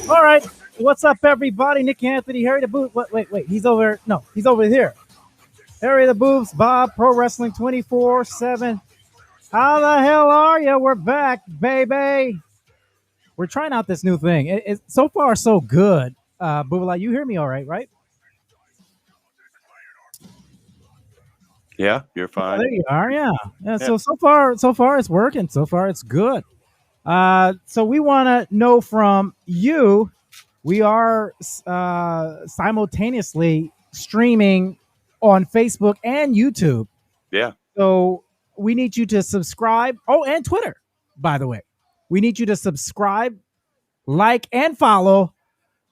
All right. What's up, everybody? Nick Anthony, Harry the Boot. Wait. He's over. No, he's over here. Harry the Boobs, Bob, Pro Wrestling 24/7. How the hell are you? We're back, baby. We're trying out this new thing. It's so far so good. Boobala, you hear me all right? Yeah, you're fine. Oh, there you are. Yeah. So far it's working. So far it's good. So we want to know from you. We are simultaneously streaming on Facebook and YouTube. Yeah. So we need you to subscribe. Oh, and Twitter, by the way. We need you to subscribe, like, and follow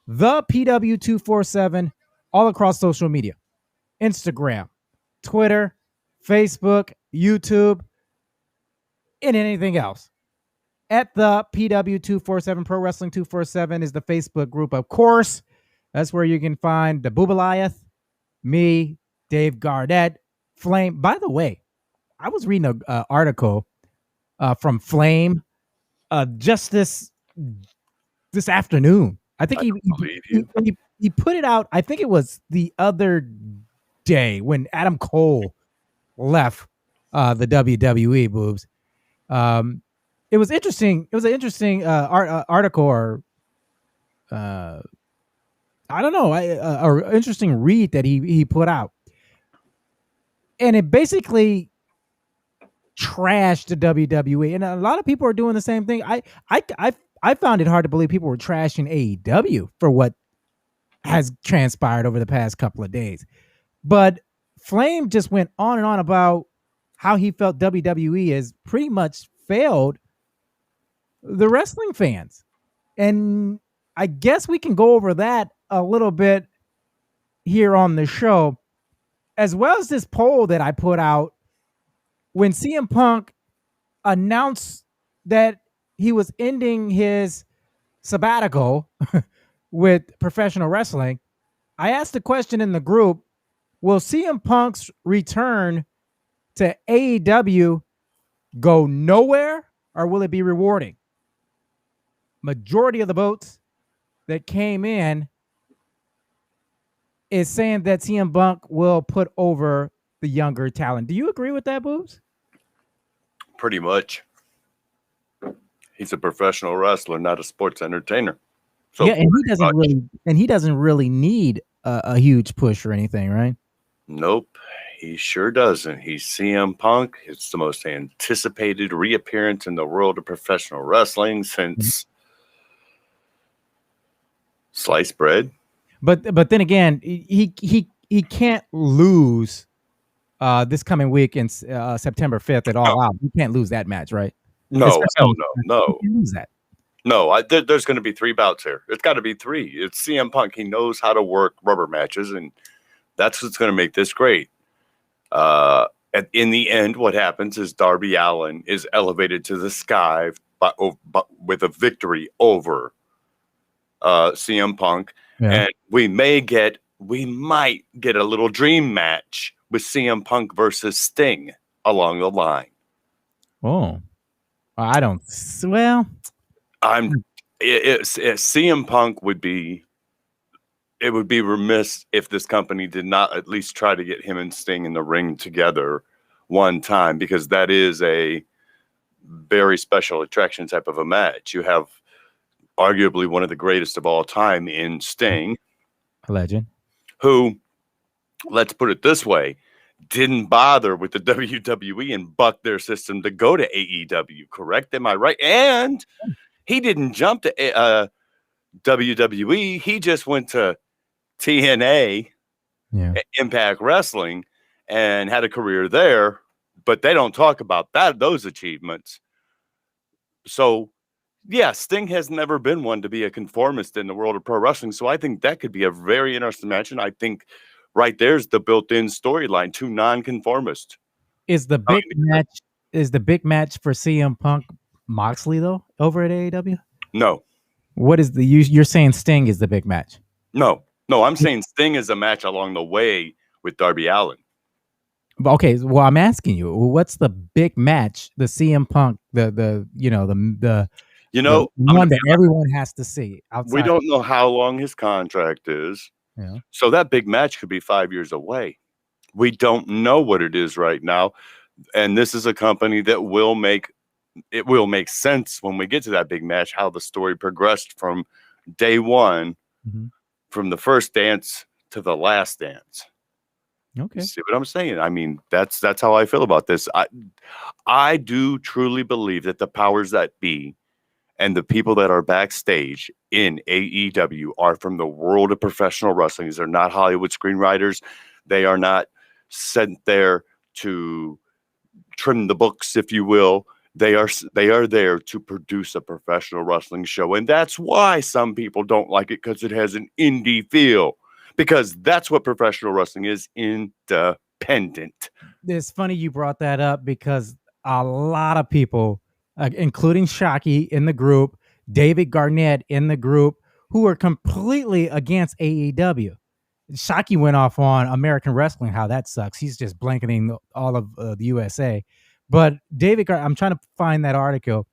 the PW247 all across social media. Instagram, Twitter, Facebook, YouTube, and anything else. At the PW247, Pro Wrestling 247 is the Facebook group, of course. That's where you can find the Boobaliath, me, Dave Garnett, Flame. By the way, I was reading an article from Flame just this afternoon. I think he put it out. I think it was the other day when Adam Cole left the WWE, Boobs. It was interesting. It was an interesting article, or I don't know, or interesting read that he put out, and it basically trashed the WWE. And a lot of people are doing the same thing. I found it hard to believe people were trashing AEW for what has transpired over the past couple of days. But Flame just went on and on about how he felt WWE has pretty much failed the wrestling fans. And I guess we can go over that a little bit here on the show, as well as this poll that I put out when CM Punk announced that he was ending his sabbatical with professional wrestling. I asked the question in the group, will CM Punk's return to AEW go nowhere, or will it be rewarding? Majority of the votes that came in is saying that CM Punk will put over the younger talent. Do you agree with that, Boobs? Pretty much. He's a professional wrestler, not a sports entertainer. So yeah, and he doesn't really need a huge push or anything, right? Nope, he sure doesn't. He's CM Punk. It's the most anticipated reappearance in the world of professional wrestling since sliced bread. But then again, he can't lose this coming week in September 5th at All Out. You can't lose that match, right? No. You can't lose that. No, there's going to be 3 bouts here. It's got to be 3. It's CM Punk. He knows how to work rubber matches, and that's what's going to make this great. In the end, what happens is Darby Allin is elevated to the sky with a victory over CM Punk, and we might get a little dream match with CM Punk versus Sting along the line. Oh, I don't. Well, CM Punk would be. It would be remiss if this company did not at least try to get him and Sting in the ring together one time, because that is a very special attraction type of a match. You have arguably one of the greatest of all time in Sting, a legend, who, let's put it this way, didn't bother with the WWE and buck their system to go to AEW, correct? Am I right? And he didn't jump to WWE. He just went to TNA, Impact Wrestling, and had a career there, but they don't talk about those achievements. So, yeah, Sting has never been one to be a conformist in the world of pro wrestling, so I think that could be a very interesting match, and I think right there's the built-in storyline, 2 non-conformists. Is the big match for CM Punk Moxley though over at AEW? No. What is you're saying Sting is the big match? No, I'm saying Sting is a match along the way with Darby Allin. Okay, well, I'm asking you, what's the big match, the CM Punk, the You the know, I'm gonna one be that everyone has to see we outside? don't know how long his contract is, Yeah. so that big match could be 5 years away. We don't know what it is right now, and this is a company that will make sense when we get to that big match, how the story progressed from day one, Mhm. from the first dance to the last dance. You Okay. see what I'm saying? I mean, that's how I feel about this. I do truly believe that the powers that be and the people that are backstage in AEW are from the world of professional wrestling. They're not Hollywood screenwriters. They are not sent there to trim the books, if you will. They are there to produce a professional wrestling show, and that's why some people don't like it, because it has an indie feel. Because that's what professional wrestling is, independent. It's funny you brought that up because a lot of people, including Shockey in the group, David Garnett in the group, who are completely against AEW. Shockey went off on American wrestling, how that sucks. He's just blanketing all of the USA. But I'm trying to find that article.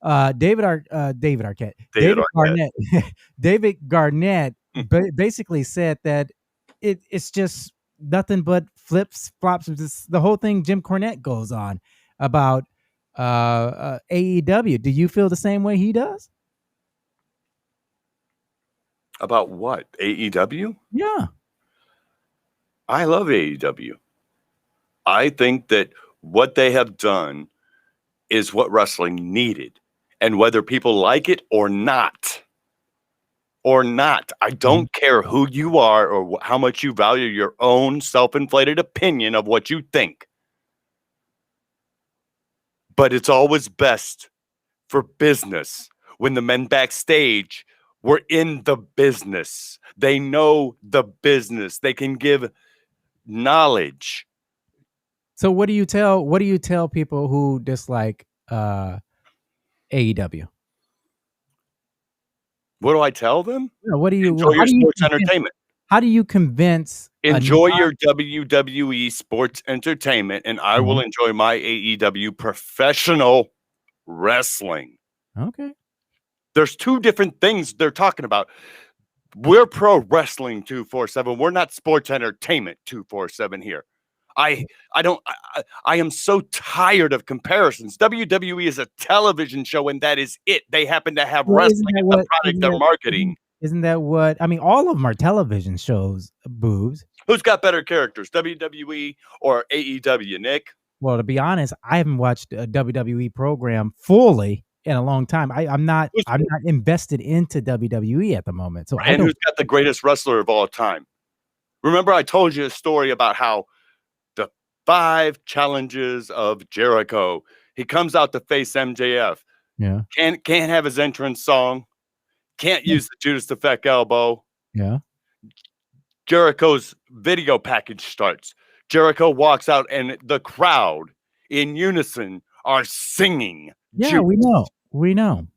David Arquette, David Arquette. David Garnett basically said that it's just nothing but flips, flops. The whole thing Jim Cornette goes on about AEW. Do you feel the same way he does? About what? AEW? Yeah. I love AEW. I think that what they have done is what wrestling needed. And whether people like it or not, I Mhm. don't care who you are or how much you value your own self-inflated opinion of what you think. But it's always best for business when the men backstage were in the business. They know the business. They can give knowledge. So what do you tell people who dislike AEW? What do I tell them? What do you Enjoy how your do you sports convince entertainment. how do you convince a Enjoy your WWE sports entertainment, and I will non. enjoy my AEW professional wrestling. Okay. There's two different things they're talking about. We're pro wrestling 247. We're not sports entertainment 247 here. I don't I am so tired of comparisons. WWE is a television show, and that is it. They happen to have Well, isn't wrestling that as the what product isn't they're that marketing. isn't that what I mean, all of them are television shows, boobs. Who's got better characters, WWE or AEW, Nick? Well, to be honest, I haven't watched a WWE program fully in a long time. Who's I'm not invested into WWE at the moment, so I and don't. who's got the greatest wrestler of all time? Remember I told you a story about how the 5 challenges of Jericho, he comes out to face MJF. Yeah. Can't have his entrance song, can't Yeah. use the Judas Effect elbow. Yeah. Jericho's video package starts. Jericho walks out, and the crowd in unison are singing Yeah, Judas. we know. We know.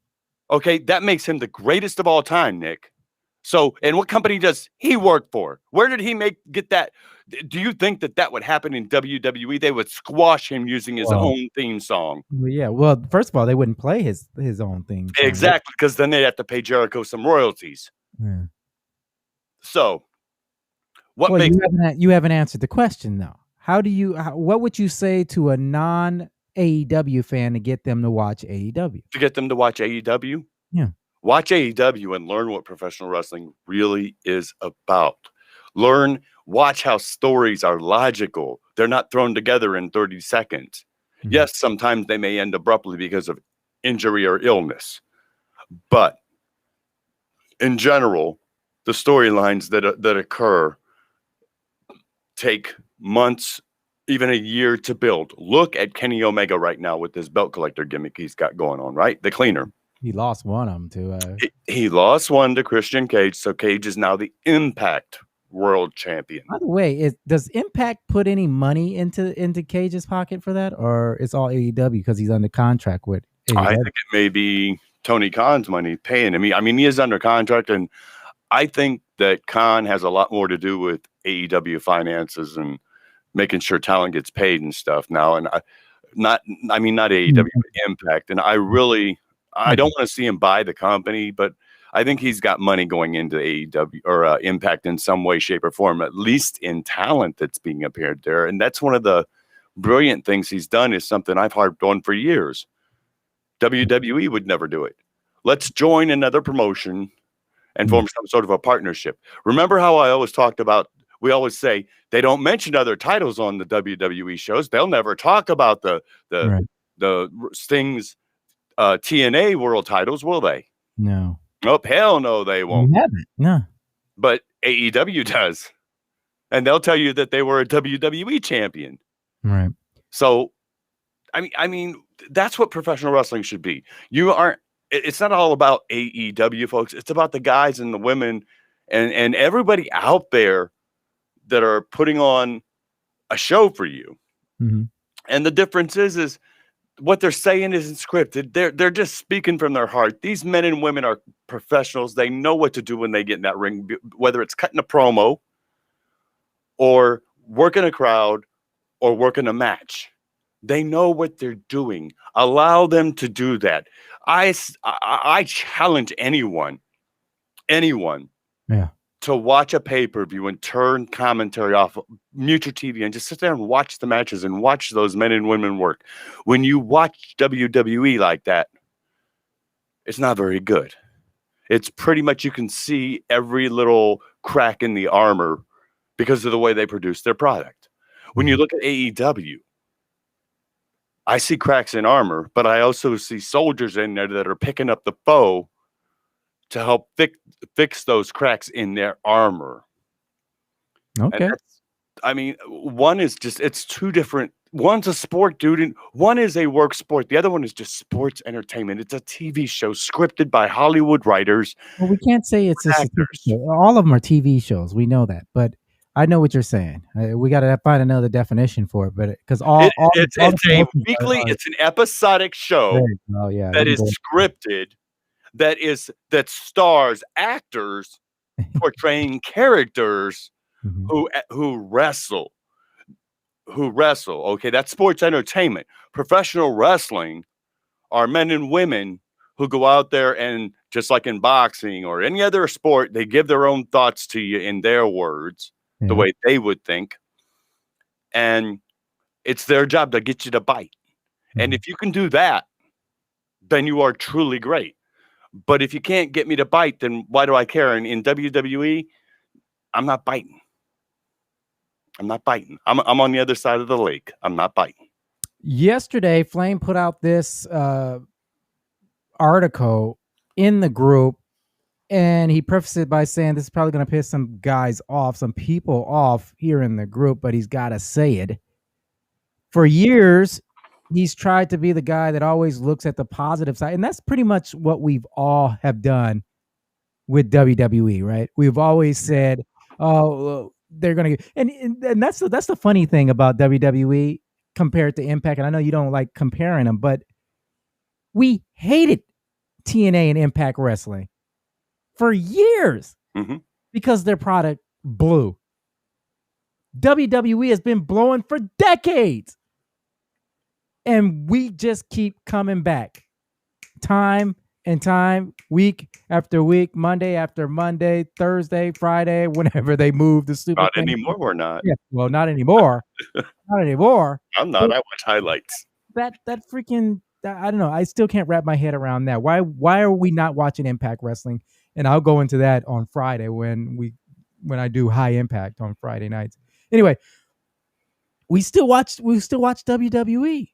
Okay, that makes him the greatest of all time, Nick. So, and what company does he work for? Where did he get that? Do you think that that would happen in WWE? They would squash him using his Well, own theme song. yeah. Well, first of all, they wouldn't play his own theme song. Exactly, because then they'd have to pay Jericho some royalties. Yeah. So, what Well, makes you haven't answered the question though. What would you say to a non AEW fan to get them to watch AEW? to get them to watch AEW? Yeah. Watch AEW and learn what professional wrestling really is about. Watch how stories are logical. They're not thrown together in 30 seconds. Mhm. Yes, sometimes they may end abruptly because of injury or illness. But in general, the storylines that occur take months, even a year to build. Look at Kenny Omega right now with this belt collector gimmick he's got going on, right? The cleaner. He lost one of them to. He lost one to Christian Cage, so Cage is now the Impact World Champion. By the way, does Impact put any money into Cage's pocket for that, or it's all AEW because he's under contract with AEW? I think it may be Tony Khan's money paying him. I mean, he is under contract, and I think that Khan has a lot more to do with AEW finances and making sure talent gets paid and stuff now. And not AEW, but Impact. And I don't want to see him buy the company, but I think he's got money going into AEW or Impact in some way, shape, or form, at least in talent that's being appeared there. And that's one of the brilliant things he's done, is something I've harped on for years. WWE would never do it. Let's join another promotion and form some sort of a partnership. Remember how I always talked about, we always say they don't mention other titles on the WWE shows. They'll never talk about the Sting's TNA world titles, will they? No. Oh, hell no, they won't. We haven't. No. But AEW does. And they'll tell you that they were a WWE champion. Right. So, I mean, that's what professional wrestling should be. It's not all about AEW, folks. It's about the guys and the women and everybody out there that are putting on a show for you. Mm-hmm. And the difference is what they're saying isn't scripted. They're just speaking from their heart. These men and women are professionals. They know what to do when they get in that ring, whether it's cutting a promo or working a crowd or working a match. They know what they're doing. Allow them to do that. I challenge anyone to watch a pay-per-view and turn commentary off, mute your TV, and just sit there and watch the matches and watch those men and women work. When you watch WWE like that, it's not very good. It's pretty much, you can see every little crack in the armor because of the way they produce their product. When you look at AEW, I see cracks in armor, but I also see soldiers in there that are picking up the foe to help fix those cracks in their armor. Okay. One is just, it's two different. One's a sport, dude, and one is a work sport. The other one is just sports entertainment. It's a TV show scripted by Hollywood writers. Well, we can't say it's actors. All of them are TV shows. We know that, but I know what you're saying. We got to find another definition for it, but because it's a weekly, it's an episodic show that is scripted, that stars actors portraying characters who wrestle. Okay, that's sports entertainment. Professional wrestling are men and women who go out there and, just like in boxing or any other sport, they give their own thoughts to you in their words. The way they would think. And it's their job to get you to bite. And if you can do that, then you are truly great. But if you can't get me to bite, then why do I care? And in WWE, I'm not biting. I'm on the other side of the lake. I'm not biting. Yesterday, Flame put out this article in the group, and he prefaced it by saying this is probably going to piss some guys off, some people off here in the group, but he's got to say it. For years, he's tried to be the guy that always looks at the positive side. And that's pretty much what we've all have done with WWE, right? We've always said, oh, they're going to get, and that's the funny thing about WWE compared to Impact. And I know you don't like comparing them, but we hated TNA and Impact Wrestling for years because their product blew. WWE has been blowing for decades. And we just keep coming back. Time and time, week after week, Monday after Monday, Thursday, Friday, whenever they move the stupid thing. Not anymore, we're not. Yeah, well, not anymore. Not anymore. I'm not. I watch highlights. That freaking, I don't know. I still can't wrap my head around that. Why are we not watching Impact Wrestling? And I'll go into that on Friday when I do High Impact on Friday nights. Anyway, we still watch WWE.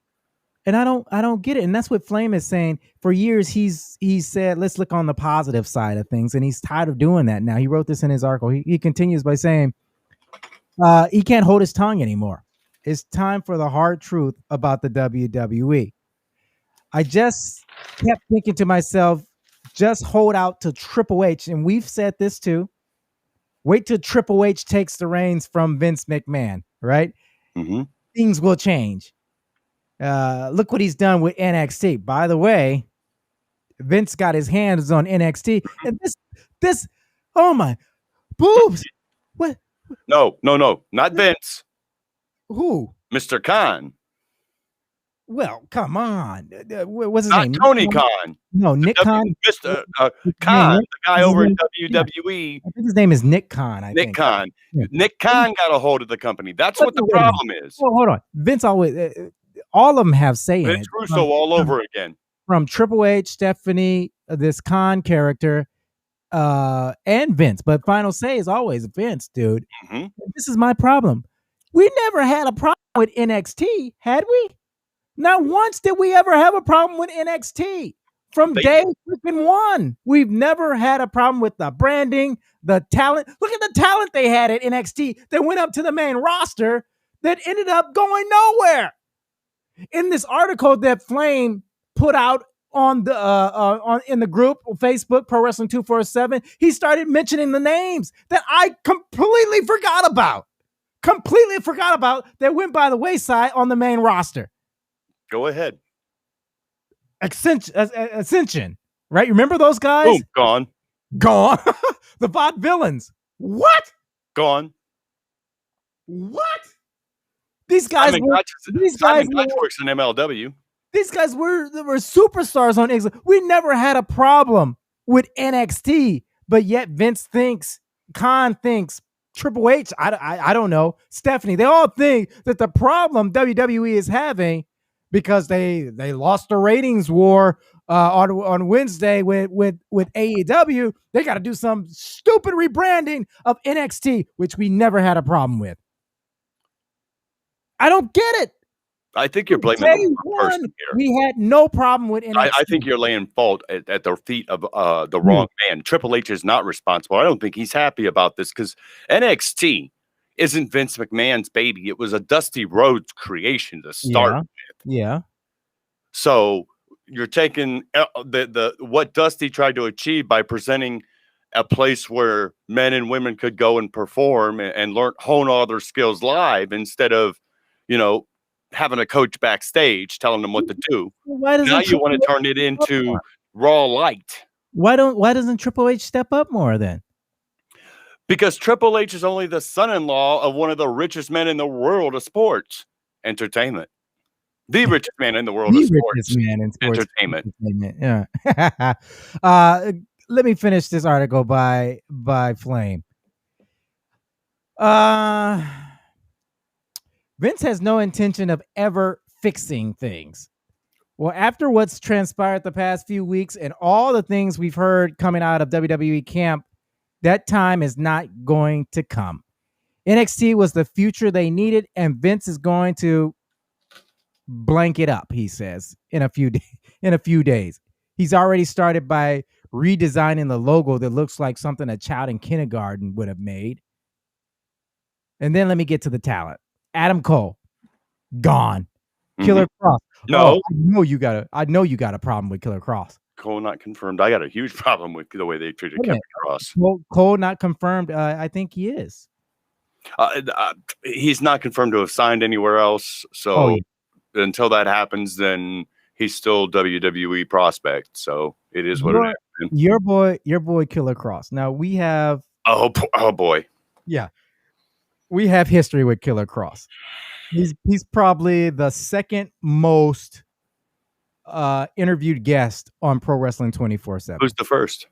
And I don't get it. And that's what Flame is saying. For years, he's said, let's look on the positive side of things. And he's tired of doing that now. He wrote this in his article. He continues by saying he can't hold his tongue anymore. It's time for the hard truth about the WWE. I just kept thinking to myself, just hold out to Triple H. And we've said this too. Wait till Triple H takes the reins from Vince McMahon, right? Mm-hmm. Things will change. Look what he's done with NXT. By the way, Vince got his hands on NXT. And this, oh my, boobs. What? No, not Vince. Who? Mr. Khan. Well, come on. What's his Not name? Tony Khan. No, Nick Khan. Mr. His Khan, name, the guy his over in name- yeah, WWE. I think his name is Nick Khan. I Nick think. Khan. Yeah. Nick Khan got a hold of the company. That's what the Wait a minute. problem is. Oh, hold on. Vince always, all of them have say in Vince it. Russo all over again. From Triple H, Stephanie, this Khan character, and Vince. But final say is always Vince, dude. Mm-hmm. This is my problem. We never had a problem with NXT, had we? Not once did we ever have a problem with NXT. From day freaking one, we've never had a problem with the branding, the talent. Look at the talent they had at NXT that went up to the main roster that ended up going nowhere. In this article that Flame put out on the in the group Facebook Pro Wrestling 247, he started mentioning the names that I completely forgot about. That went by the wayside on the main roster. Go ahead. Ascension, right? You remember those guys? Boom, gone. The Vaudevillains. What? Gone. What? These guys Simon Gotch works in MLW. These guys were superstars on NXT. We never had a problem with NXT, but yet Khan thinks, Triple H, I don't know, Stephanie, they all think that the problem WWE is having, because they lost the ratings war on Wednesday with AEW, they got to do some stupid rebranding of NXT, which we never had a problem with. I don't get it. I think you're blaming the wrong person here. We had no problem with NXT. I think you're laying fault at the feet of the wrong man. Triple H is not responsible. I don't think he's happy about this, because NXT isn't Vince McMahon's baby. It was a Dusty Rhodes creation to start with. Yeah. So you're taking the what Dusty tried to achieve by presenting a place where men and women could go and perform and hone all their skills live, instead of, having a coach backstage telling them what to do. Now you want to turn it into Raw Light. Why doesn't Triple H step up more then? Because Triple H is only the son-in-law of one of the richest men in the world of sports entertainment. The richest man in the world of sports entertainment. Yeah. Let me finish this article by Flame. Vince has no intention of ever fixing things. Well, after what's transpired the past few weeks and all the things we've heard coming out of WWE camp, that time is not going to come. NXT was the future they needed, and Vince is going to blank it up, he says, in a few days. He's already started by redesigning the logo that looks like something a child in kindergarten would have made. And then let me get to the talent. Adam Cole, gone. Killer Cross. No. I know you got a problem with Killer Cross. Cole not confirmed. I got a huge problem with the way they treated Killer Cross. Cole not confirmed. I think he is. He's not confirmed to have signed anywhere else. So until that happens, then he's still WWE prospect. So it is what it is. Your boy Killer Cross. Now we have. Oh boy. Yeah. We have history with Killer Cross. He's probably the second most interviewed guest on Pro Wrestling 24/7. Who's the first?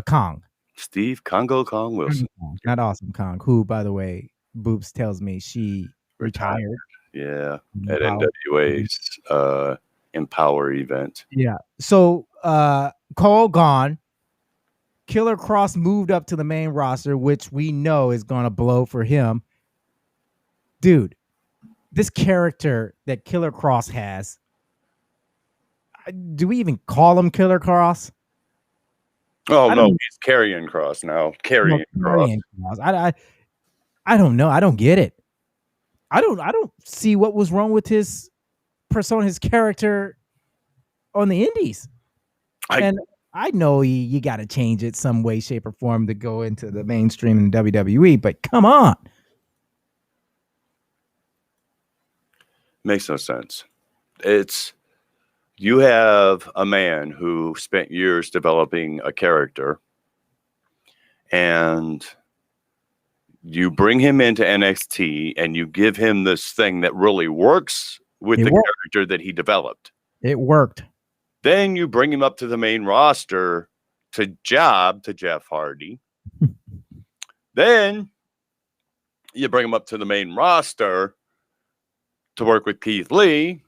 Kong. Steve Congo Kong Wilson. Not Awesome Kong, who, by the way, Boobs tells me she retired. Yeah, at NWA's Empower event. Yeah. So Cole gone. Killer Cross moved up to the main roster, which we know is going to blow for him. Dude, this character that Killer Cross has, do we even call him Killer Cross? Oh, no, he's Karrion Kross now. Karrion Kross. I don't know. I don't get it. I don't see what was wrong with his persona, his character on the indies. I know you got to change it some way, shape, or form to go into the mainstream in WWE, but come on. Makes no sense. You have a man who spent years developing a character, and You bring him into NXT and you give him this thing that really works with It the worked. character that he developed. It worked. Then you bring him up to the main roster to Jeff Hardy. Then you bring him up to the main roster to work with Keith Lee.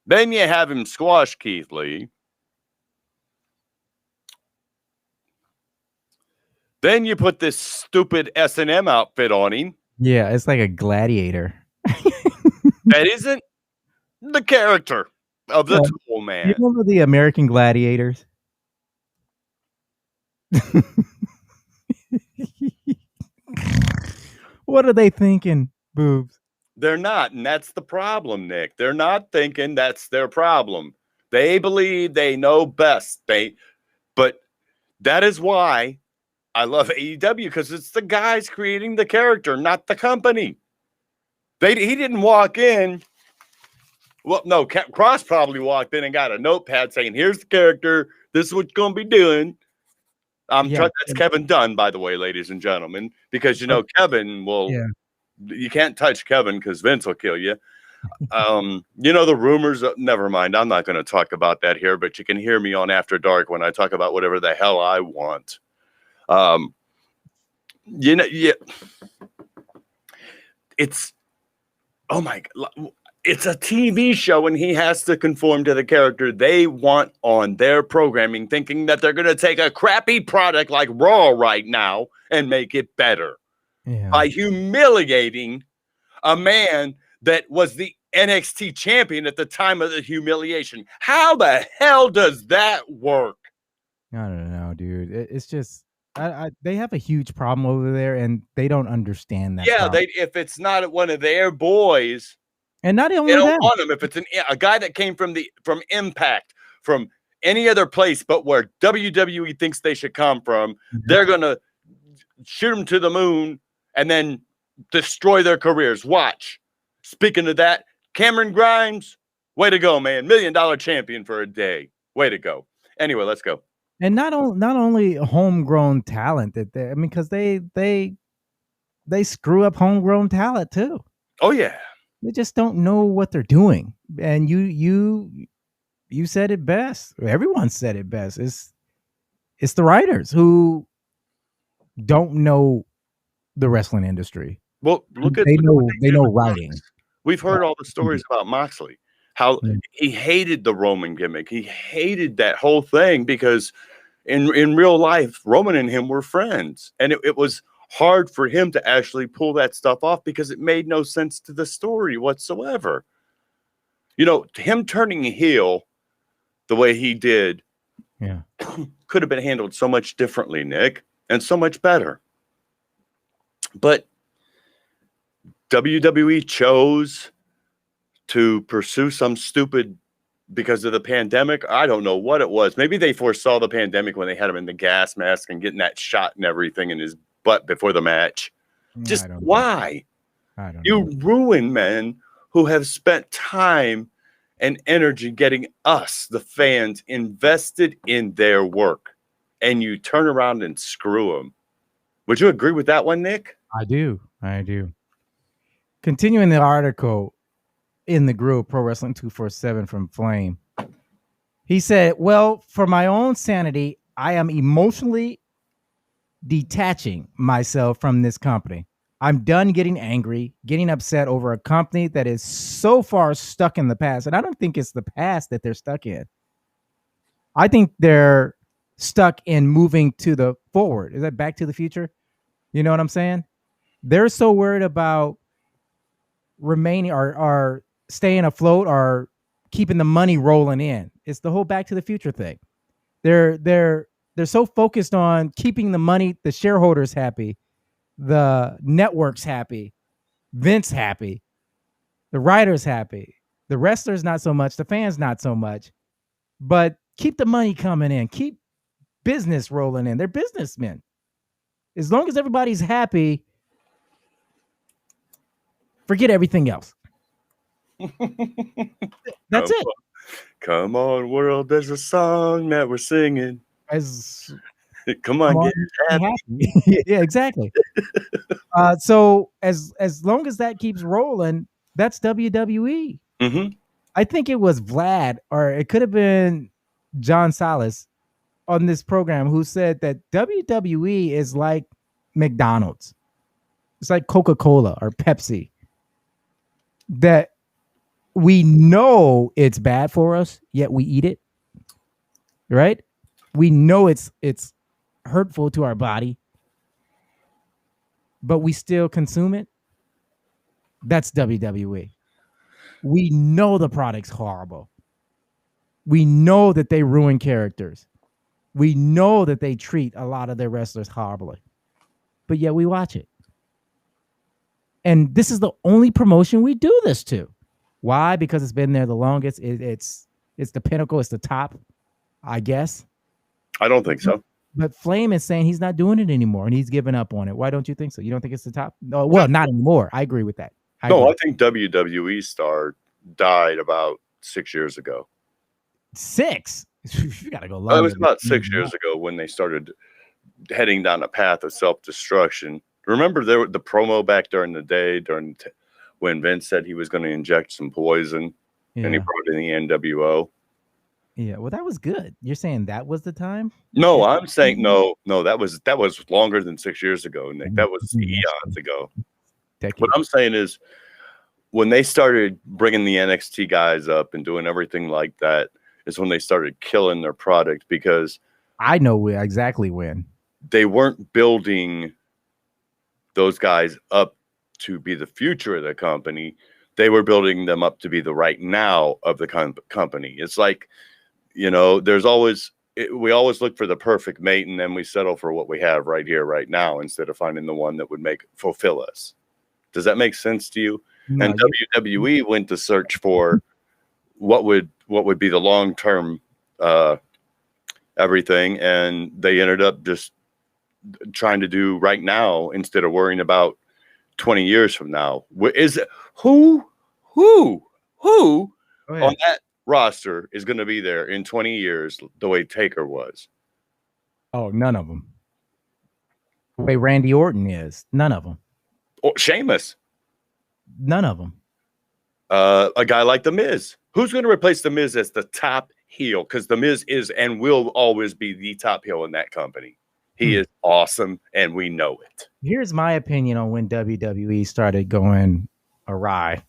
Then you have him squash Keith Lee. Then you put this stupid S&M outfit on him. Yeah, it's like a gladiator. That isn't the character of the Tool Man. You remember the American Gladiators? What are they thinking, boobs? They're not, and that's the problem, Nick. They're not thinking that's their problem. They believe they know best. But that is why I love AEW, because it's the guys creating the character, not the company. He didn't walk in. Well, no, Cross probably walked in and got a notepad saying, "Here's the character. This is what you're going to be doing." That's Kevin Dunn, by the way, ladies and gentlemen, because Kevin will. Yeah. You can't touch Kevin because Vince will kill you. The rumors. Never mind. I'm not going to talk about that here, but you can hear me on After Dark when I talk about whatever the hell I want. It's oh my God. It's a TV show, and he has to conform to the character they want on their programming, thinking that they're going to take a crappy product like Raw right now and make it better by humiliating a man that was the NXT champion at the time of the humiliation. How the hell does that work? I don't know, dude. It's just they have a huge problem over there, and they don't understand that. Yeah, if it's not one of their boys. And not only they don't that, want him. If it's a guy that came from Impact, from any other place but where WWE thinks they should come from, they're gonna shoot him to the moon and then destroy their careers. Watch. Speaking of that, Cameron Grimes, way to go, man! $1 million champion for a day. Way to go. Anyway, let's go. And not only homegrown talent because they screw up homegrown talent too. Oh yeah. They just don't know what they're doing. And you said it best. Everyone said it best. It's the writers who don't know the wrestling industry. Well, they know writing. We've heard all the stories about Moxley, how he hated the Roman gimmick. He hated that whole thing because in real life, Roman and him were friends. And it was hard for him to actually pull that stuff off because it made no sense to the story whatsoever. Him turning heel the way he did could have been handled so much differently, Nick, and so much better. But WWE chose to pursue some stupid, because of the pandemic. I don't know what it was. Maybe they foresaw the pandemic when they had him in the gas mask and getting that shot and everything in his butt before the match. Just why? I don't know. You ruin men who have spent time and energy getting us, the fans, invested in their work, and you turn around and screw them. Would you agree with that one, Nick? I do. Continuing the article in the group, Pro Wrestling 247 from Flame, he said, "Well, for my own sanity, I am emotionally detaching myself from this company. I'm done getting angry, getting upset over a company that is so far stuck in the past." And I don't think it's the past that they're stuck in. I think they're stuck in moving to the forward. Is that Back to the Future? You know what I'm saying? They're so worried about remaining or staying afloat or keeping the money rolling in. It's the whole Back to the Future thing. They're so focused on keeping the money, the shareholders happy, the networks happy, Vince happy, the writers happy, the wrestlers not so much, the fans not so much, but keep the money coming in, keep business rolling in. They're businessmen. As long as everybody's happy, forget everything else. That's it. Come on, world. There's a song that we're singing. Come on, Come get on, happy. happy. Yeah, exactly. So as long as that keeps rolling, that's WWE. Mm-hmm. I think it was Vlad, or it could have been John Salas on this program who said that WWE is like McDonald's. It's like Coca-Cola or Pepsi. That we know it's bad for us, yet we eat it. Right? We know it's hurtful to our body, but we still consume it. That's WWE. We know the product's horrible. We know that they ruin characters. We know that they treat a lot of their wrestlers horribly, but yet we watch it. And this is the only promotion we do this to. Why? Because it's been there the longest. It's the pinnacle. It's the top, I guess. I don't think so. But Flame is saying he's not doing it anymore and he's given up on it. Why don't you think so? You don't think it's the top? No, well, not anymore. I agree with that. I think WWE star died about 6 years ago. 6? You gotta go longer. It was about 6 years ago when they started heading down a path of self-destruction. Remember the promo back during the day when Vince said he was going to inject some poison, and he brought in the NWO. Yeah, well, that was good. You're saying that was the time? No, I'm saying no. That was longer than 6 years ago, Nick. That was eons ago. What I'm saying is, when they started bringing the NXT guys up and doing everything like that, is when they started killing their product, because I know exactly when. They weren't building those guys up to be the future of the company. They were building them up to be the right now of the company. It's like, there's always, we always look for the perfect mate, and then we settle for what we have right here, right now, instead of finding the one that would fulfill us. Does that make sense to you? No, and WWE went to search for what would be the long-term everything, and they ended up just trying to do right now instead of worrying about 20 years from now. Is it who on that roster is going to be there in 20 years the way Taker was? Oh, none of them. The way Randy Orton is, none of them. Oh, Sheamus, none of them. A guy like The Miz. Who's going to replace The Miz as the top heel? Because The Miz is and will always be the top heel in that company. He is awesome, and we know it. Here's my opinion on when WWE started going awry.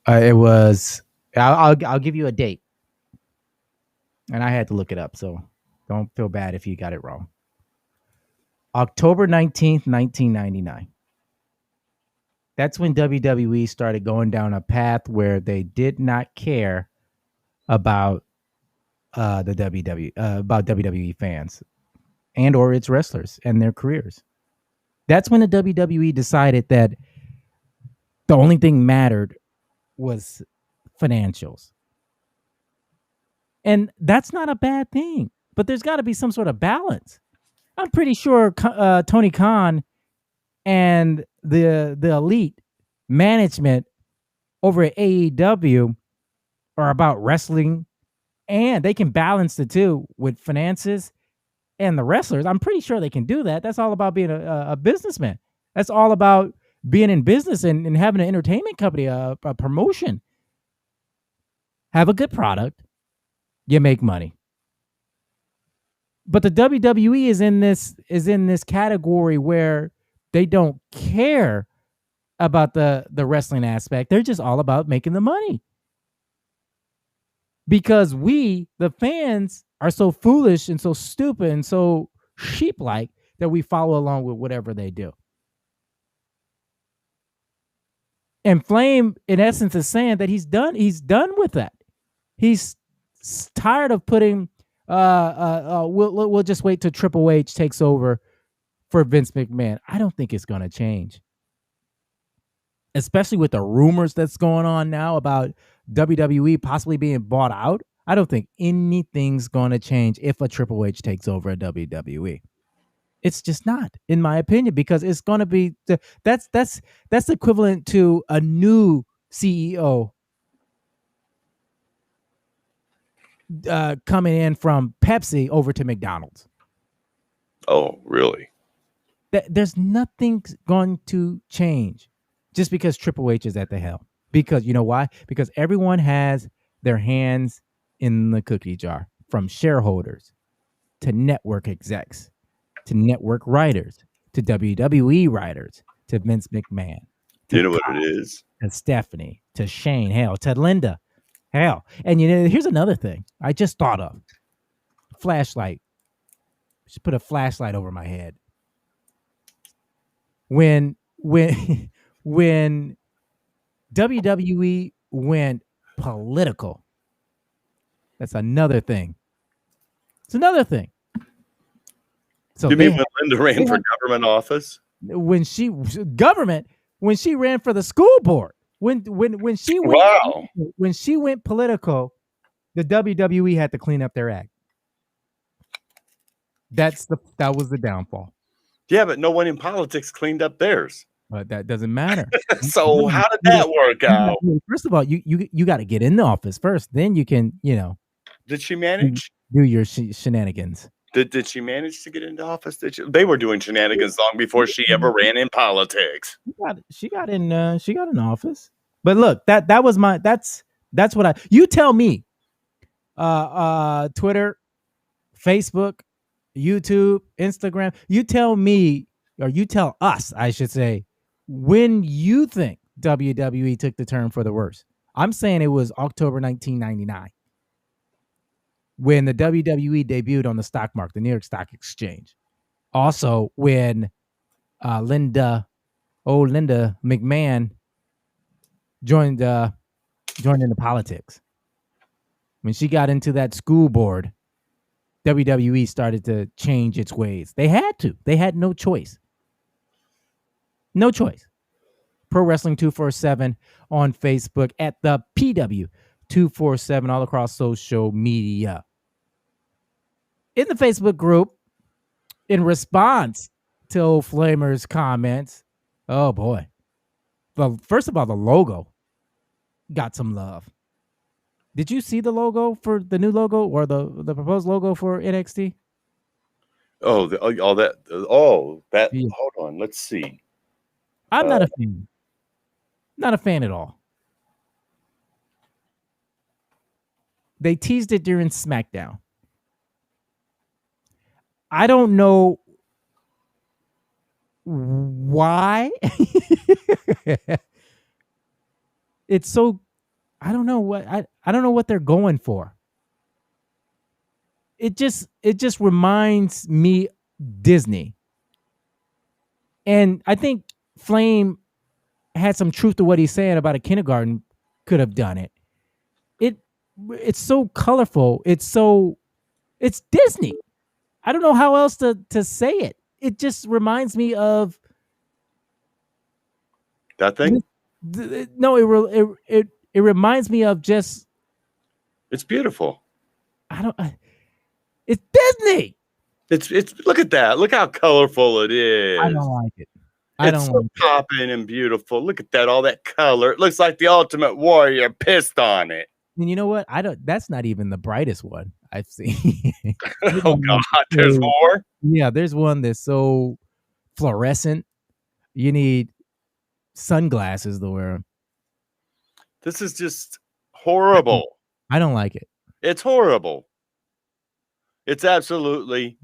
It was, I'll give you a date, and I had to look it up, so don't feel bad if you got it wrong. October 19th, 1999. That's when WWE started going down a path where they did not care about the about WWE fans and or its wrestlers and their careers. That's when the WWE decided that the only thing mattered was financials. And that's not a bad thing, but there's got to be some sort of balance. I'm pretty sure Tony Khan and the elite management over at AEW are about wrestling, and they can balance the two with finances and the wrestlers. I'm pretty sure they can do that. That's all about being a businessman. That's all about being in business and having an entertainment company, a promotion. Have a good product, you make money. But the WWE is in this category where they don't care about the wrestling aspect. They're just all about making the money. Because we, the fans, are so foolish and so stupid and so sheep-like that we follow along with whatever they do. And Flame, in essence, is saying that he's done with that. He's tired of putting we'll just wait till Triple H takes over for Vince McMahon. I don't think it's going to change. Especially with the rumors that's going on now about WWE possibly being bought out. I don't think anything's going to change if a Triple H takes over a WWE. It's just not, in my opinion, because it's going to be that's equivalent to a new CEO coming in from Pepsi over to McDonald's. Oh, really? There's nothing going to change just because Triple H is at the helm. Because you know why? Because everyone has their hands in the cookie jar, from shareholders to network execs to network writers to WWE writers to Vince McMahon to You know what it is? to Stephanie to Shane, hell, to Linda, hell. And you know, here's another thing I just thought of: flashlight. Just put a flashlight over my head. When when WWE went political, that's another thing. It's another thing. So You mean when Linda ran for government office? When she ran for the school board, when she went, Wow. when she went political, the WWE had to clean up their act. That was the downfall. Yeah, but no one in politics cleaned up theirs. But that doesn't matter. So how did that work out? First of all, you got to get in the office first. Then you can, Did she manage? Do your shenanigans. Did she manage to get into office? They were doing shenanigans long before she ever ran in politics. She got in office. But look, that was that's what you tell me. Twitter, Facebook, YouTube, Instagram. You tell me, or you tell us, I should say, when you think WWE took the turn for the worse. I'm saying it was October 1999 when the WWE debuted on the stock market, the New York Stock Exchange. Also, when Linda McMahon joined into politics. When she got into that school board, WWE started to change its ways. They had to. They had no choice. No choice. Pro Wrestling 247 on Facebook, at the PW 247 all across social media. In the Facebook group, in response to Old Flamer's comments, oh boy. Well, first of all, the logo got some love. Did you see the logo for the new logo, or the proposed logo for NXT? Oh, that. Yeah. Hold on, let's see. I'm not a fan. Not a fan at all. They teased it during SmackDown. I don't know why. It's so, I don't know what they're going for. It just reminds me Disney. And I think Flame had some truth to what he's saying about a kindergarten could have done it. It's so colorful. It's Disney. I don't know how else to say it. It just reminds me of that thing. No, it reminds me of just. It's beautiful. It's Disney. It's look at that. Look how colorful it is. I don't like it. It's so popping and beautiful. Look at that, all that color. It looks like the Ultimate Warrior pissed on it. And you know what? That's not even the brightest one I've seen. Oh God, there's more? Yeah, there's one that's so fluorescent. You need sunglasses to wear them. This is just horrible. I don't like it. It's horrible. It's absolutely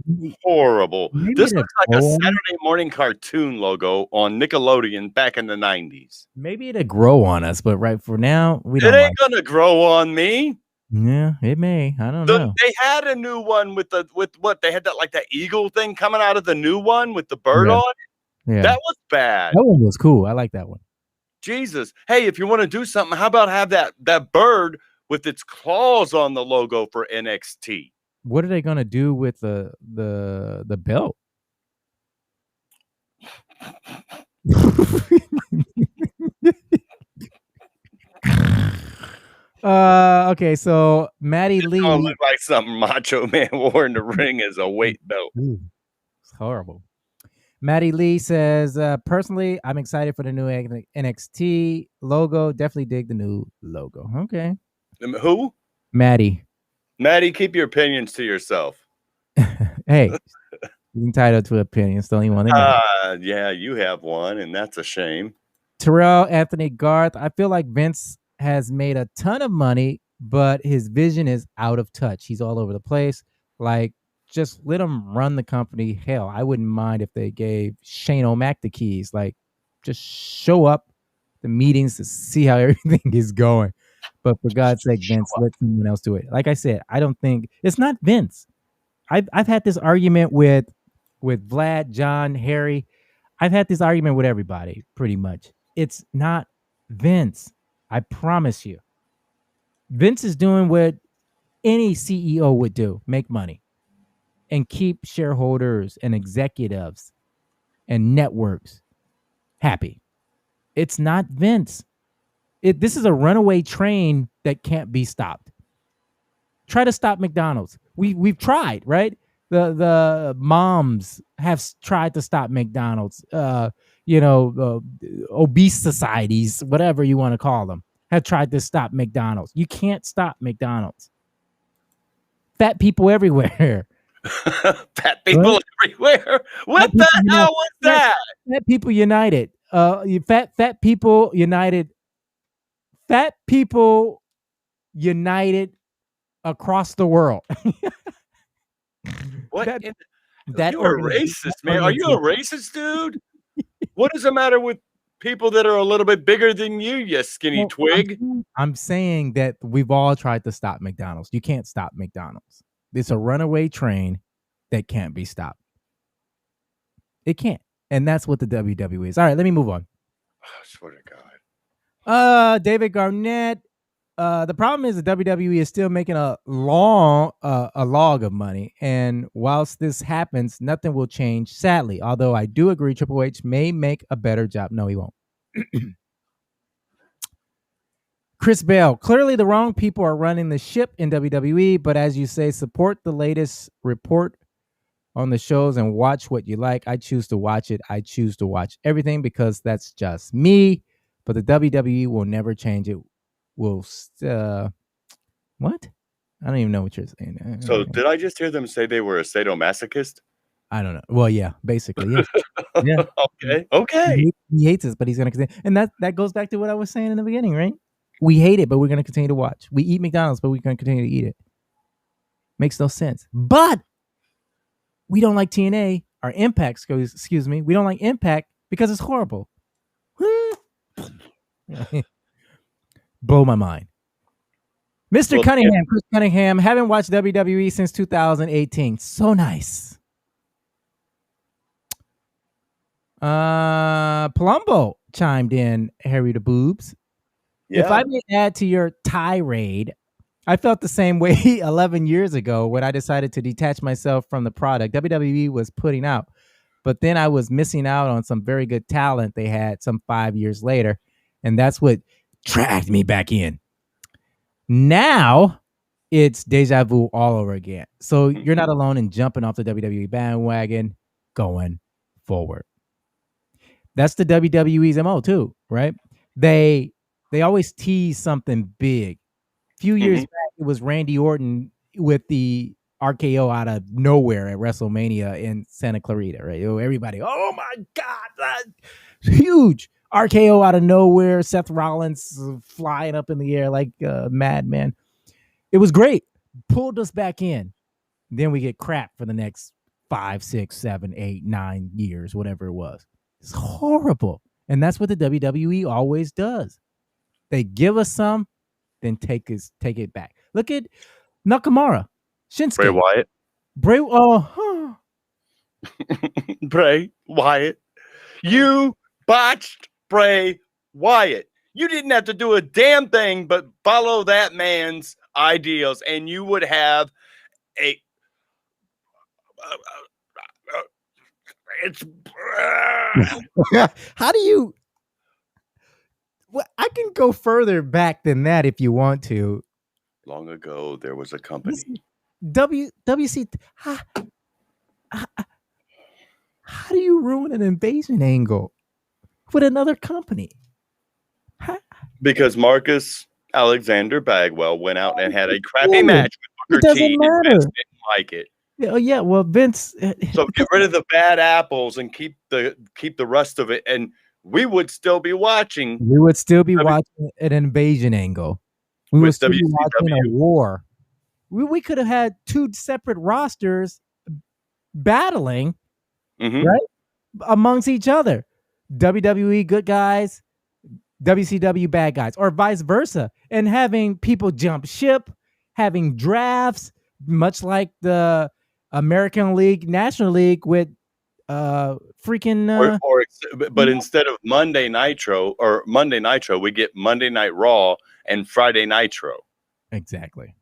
horrible. This looks like a Saturday morning cartoon logo on Nickelodeon back in the 90s. Maybe it'll grow on us, but right for now, it ain't gonna grow on me. Yeah, it may. I don't know. They had a new one with what they had, that eagle thing coming out of the new one with the bird on it. Yeah. That was bad. That one was cool. I like that one. Jesus. Hey, if you want to do something, how about have that bird with its claws on the logo for NXT? What are they gonna do with the belt? Okay, so Maddie Lee look like something Macho Man wore in the ring as a weight belt. It's horrible. Maddie Lee says, personally, I'm excited for the new NXT logo. Definitely dig the new logo. Okay. Who? Maddie. Maddie, keep your opinions to yourself. Hey, He's entitled to opinions. Don't even want to know. Yeah, you have one, and that's a shame. Terrell Anthony Garth. I feel like Vince has made a ton of money, but his vision is out of touch. He's all over the place. Like, just let him run the company. Hell, I wouldn't mind if they gave Shane O'Mac the keys. Like, just show up the meetings to see how everything is going. But for God's sake, Vince, let someone else do it. Like I said, I don't think it's not Vince. I've had this argument with Vlad, John, Harry. I've had this argument with everybody, pretty much. It's not Vince. I promise you. Vince is doing what any CEO would do: make money and keep shareholders and executives and networks happy. It's not Vince. This is a runaway train that can't be stopped. Try to stop McDonald's. We've tried, right? The moms have tried to stop McDonald's. Obese societies, whatever you want to call them, have tried to stop McDonald's. You can't stop McDonald's. Fat people everywhere. Fat people everywhere. What the hell was that? Fat people united. Fat people united. Fat people united across the world. What? You're a racist, man. Are you a racist, dude? What is the matter with people that are a little bit bigger than you, you skinny twig? I'm saying that we've all tried to stop McDonald's. You can't stop McDonald's. It's a runaway train that can't be stopped. It can't. And that's what the WWE is. All right, let me move on. I swear to God. David Garnett. The problem is the WWE is still making a log of money, and whilst this happens, nothing will change, sadly. Although I do agree Triple H may make a better job. No, he won't. Chris Bell. Clearly the wrong people are running the ship in WWE, but as you say, support the latest report on the shows and watch what you like. I choose to watch it. I choose to watch everything because that's just me, but the WWE will never change it. What? I don't even know what you're saying. So did I just hear them say they were a sadomasochist? I don't know. Well, yeah, basically, yeah. Yeah. Okay. He hates us, but he's gonna continue. And that goes back to what I was saying in the beginning, right? We hate it, but we're gonna continue to watch. We eat McDonald's, but we're gonna continue to eat it. Makes no sense. But we don't like TNA or Impact. Excuse me. We don't like Impact because it's horrible. Blow my mind. Mr. Cunningham, Chris Cunningham, haven't watched WWE since 2018. So nice. Palumbo chimed in, Harry the Boobs. Yeah. If I may add to your tirade, I felt the same way 11 years ago when I decided to detach myself from the product WWE was putting out. But then I was missing out on some very good talent they had some 5 years later. And that's what dragged me back in. Now it's deja vu all over again. So you're not alone in jumping off the WWE bandwagon going forward. That's the WWE's MO too, right? They always tease something big. A few years back, it was Randy Orton with the RKO out of nowhere at WrestleMania in Santa Clarita, right? Everybody, oh my God, that's huge. RKO out of nowhere, Seth Rollins flying up in the air like a madman. It was great. Pulled us back in. Then we get crap for the next 5, 6, 7, 8, 9 years, whatever it was. It's horrible. And that's what the WWE always does. They give us some, then take it back. Look at Nakamura, Shinsuke. Bray Wyatt. Bray Wyatt. You botched Bray Wyatt. You didn't have to do a damn thing but follow that man's ideals, and you would have a it's how do you well, I can go further back than that if you want to. Long ago there was a company. WC how do you ruin an invasion angle with another company? Because Marcus Alexander Bagwell went out and had a crappy match with Booker T. Matter. And didn't like it. Oh yeah, well Vince. So get rid of the bad apples and keep the rest of it, and we would still be watching We would still be watching an invasion angle. We would with still be watching a WCW. war. We could have had two separate rosters battling, Mm-hmm. right, amongst each other. WWE good guys, WCW bad guys, or vice versa, and having people jump ship, having drafts, much like the American League, National League with freaking But instead of Monday Nitro, we get Monday Night Raw and Friday Nitro. exactly.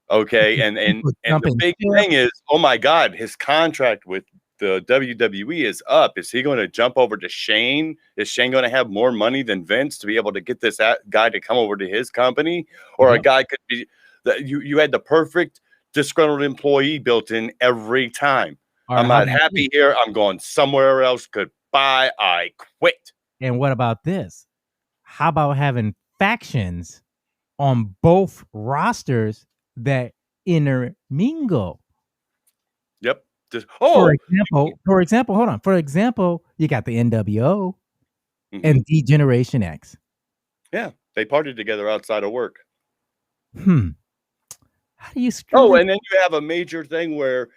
Okay, and the big thing is, oh my God, his contract with the WWE is up. Is he going to jump over to Shane? Is Shane going to have more money than Vince to be able to get this guy to come over to his company? Or a guy could be that you had the perfect disgruntled employee built in every time. I'm not happy here. I'm going somewhere else. Goodbye. I quit. And what about this? How about having factions on both rosters that intermingle? Yep. For example, hold on. For example, you got the NWO and D-Generation X. Yeah, they partied together outside of work. How do you screw and then you have a major thing where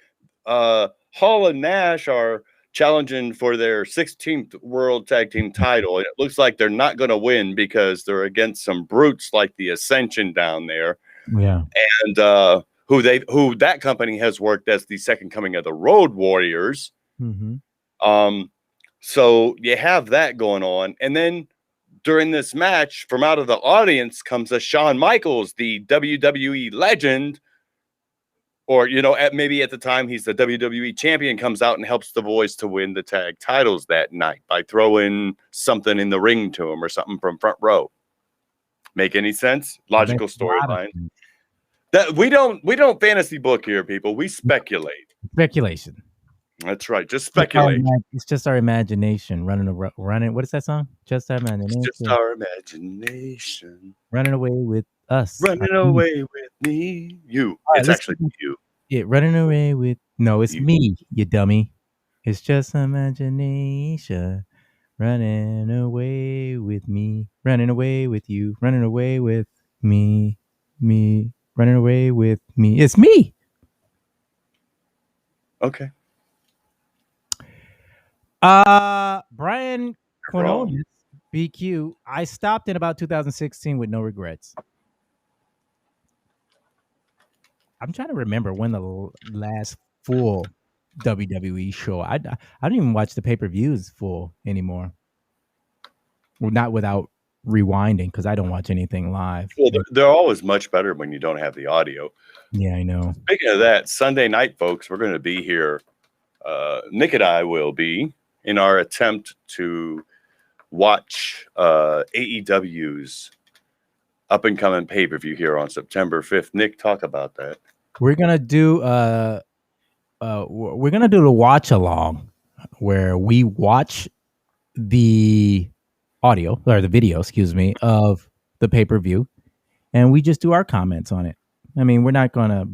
Hall and Nash are challenging for their 16th World Tag Team title. And it looks like they're not going to win because they're against some brutes like the Ascension down there. Yeah. And who that company has worked as the second coming of the Road Warriors. So you have that going on. And then during this match, from out of the audience comes a Shawn Michaels, the WWE legend, or, maybe at the time he's the WWE champion, comes out and helps the boys to win the tag titles that night by throwing something in the ring to him or something from front row. Make any sense? Logical storyline. That we don't fantasy book here, people. We speculate. Speculation. That's right. Just speculate. It's just our imagination running. What is that song? Just our imagination. It's just our imagination. Running away with us. Running away with me. You. It's actually you. Yeah, running away with. No, it's me, you dummy. It's just imagination. Running away with me. Running away with you. Running away with me. Me. Running away with me. It's me. Okay. Brian Quinones, BQ. I stopped in about 2016 with no regrets. I'm trying to remember when the last full WWE show. I don't even watch the pay-per-views full anymore. Well, not without rewinding, because I don't watch anything live. Well, they're always much better when you don't have the audio. Yeah, I know. Speaking of that, Sunday night, folks, we're going to be here. Nick and I will be in our attempt to watch AEW's up-and-coming pay-per-view here on September 5th. Nick, talk about that. We're gonna do the watch along, where we watch the audio or the video, of the pay-per-view, and we just do our comments on it. I mean, we're not gonna,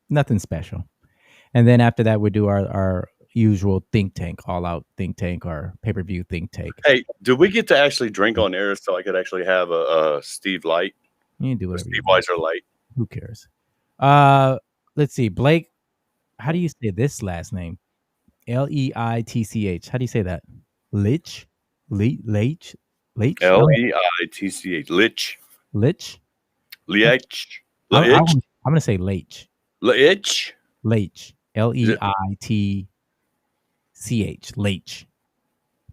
nothing special. And then after that, we do our usual think tank, all out think tank, or pay-per-view think tank. Hey, do we get to actually drink on air so I could actually have a Steve Light? You can do whatever. Steve Weiser Light. Who cares? Let's see, Blake. How do you say this last name? Leitch. How do you say that? Leitch. Leitch. Lich. Lich. Leitch. I'm gonna say Leitch. Leitch. Leitch. Leitch. Leitch.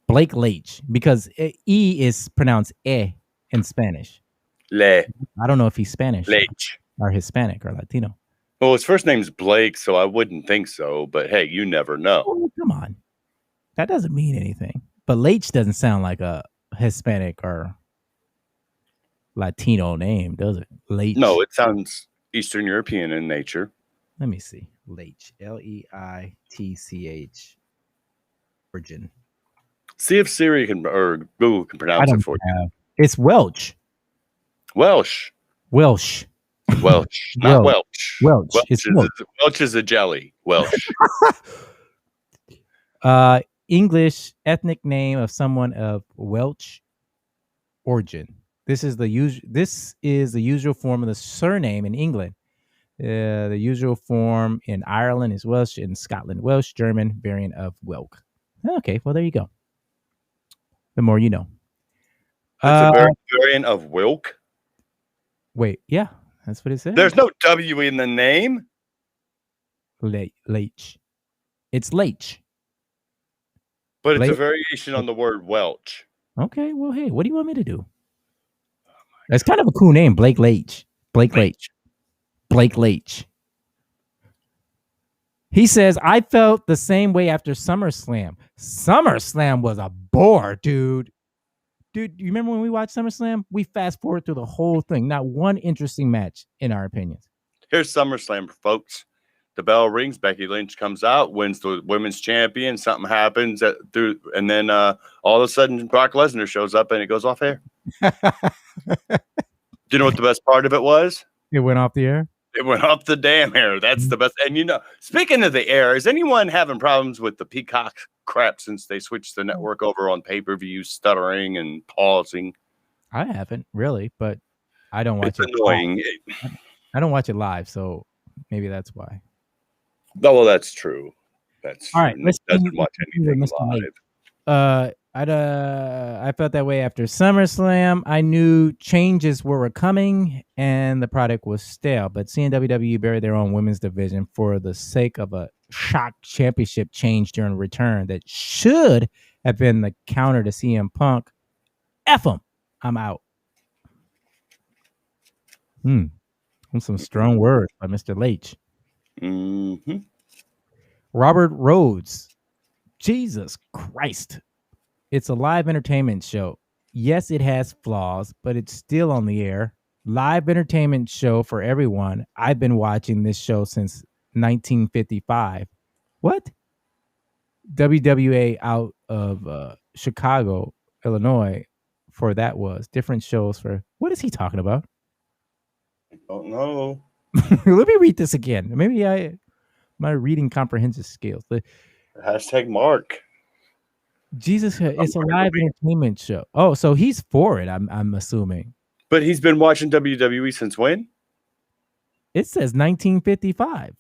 Blake Leitch, because E is pronounced E in Spanish. Le. I don't know if he's Spanish. Leitch. Or Hispanic or Latino. Well, his first name's Blake, so I wouldn't think so. But hey, you never know. Oh, come on. That doesn't mean anything. But Leitch doesn't sound like a Hispanic or Latino name, does it? Leitch. No, it sounds Eastern European in nature. Let me see. Leitch. Leitch. Origin. See if Siri can or Google can pronounce it for you. It's Welsh. Welsh. Welch, not Welch. Welch. It's Welch. Welch is a jelly. Welch. English ethnic name of someone of Welsh origin. This is the usual form of the surname in England. The usual form in Ireland is Welsh, in Scotland Welsh, German variant of Welk. Okay, well there you go. The more you know. It's a variant of Wilk. Wait, yeah, that's what it says. There's no W in the name. Leitch. It's Leitch. But it's a variation on the word Welch. Okay, well, hey, what do you want me to do? That's kind of a cool name, Blake Leitch. Blake Leitch. Blake Leitch. He says, I felt the same way after SummerSlam. SummerSlam was a bore, dude. Dude, you remember when we watched SummerSlam? We fast forward through the whole thing. Not one interesting match, in our opinions. Here's SummerSlam, folks. The bell rings. Becky Lynch comes out, wins the women's champion. Something happens, and then all of a sudden, Brock Lesnar shows up, and it goes off air. Do you know what the best part of it was? It went off the air? It went off the damn air. That's the best. And, speaking of the air, is anyone having problems with the Peacock crap since they switched the network over on pay-per-view, stuttering and pausing? I haven't, really, but I don't watch it. It's annoying. I don't watch it live, so maybe that's why. Oh, well, that's true. That's all right. Let's doesn't watch anything live. I felt that way after SummerSlam. I knew changes were coming and the product was stale, but seeing WWE bury their own women's division for the sake of a shock championship change during return that should have been the counter to CM Punk. F them. I'm out. Some strong words by Mr. Leitch. Mm-hmm. Robert Rhodes. Jesus Christ. It's a live entertainment show. Yes, it has flaws, but it's still on the air. Live entertainment show for everyone. I've been watching this show since 1955. What? WWA out of Chicago, Illinois, for that was different shows for. What is he talking about? I don't know. Let me read this again. Maybe my reading comprehension skills. Hashtag Mark. Jesus, it's a live entertainment show. Oh, so he's for it, I'm assuming. But he's been watching WWE since when? It says 1955.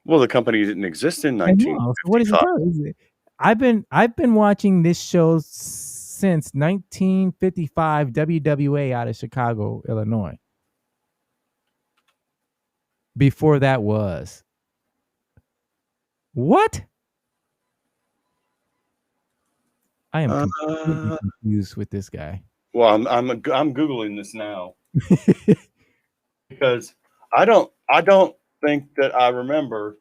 Well, the company didn't exist in 1955. So what is it? I've been watching this show since 1955. WWA out of Chicago, Illinois. Before that was what? I am completely confused with this guy. Well, I'm googling this now because I don't think that I remember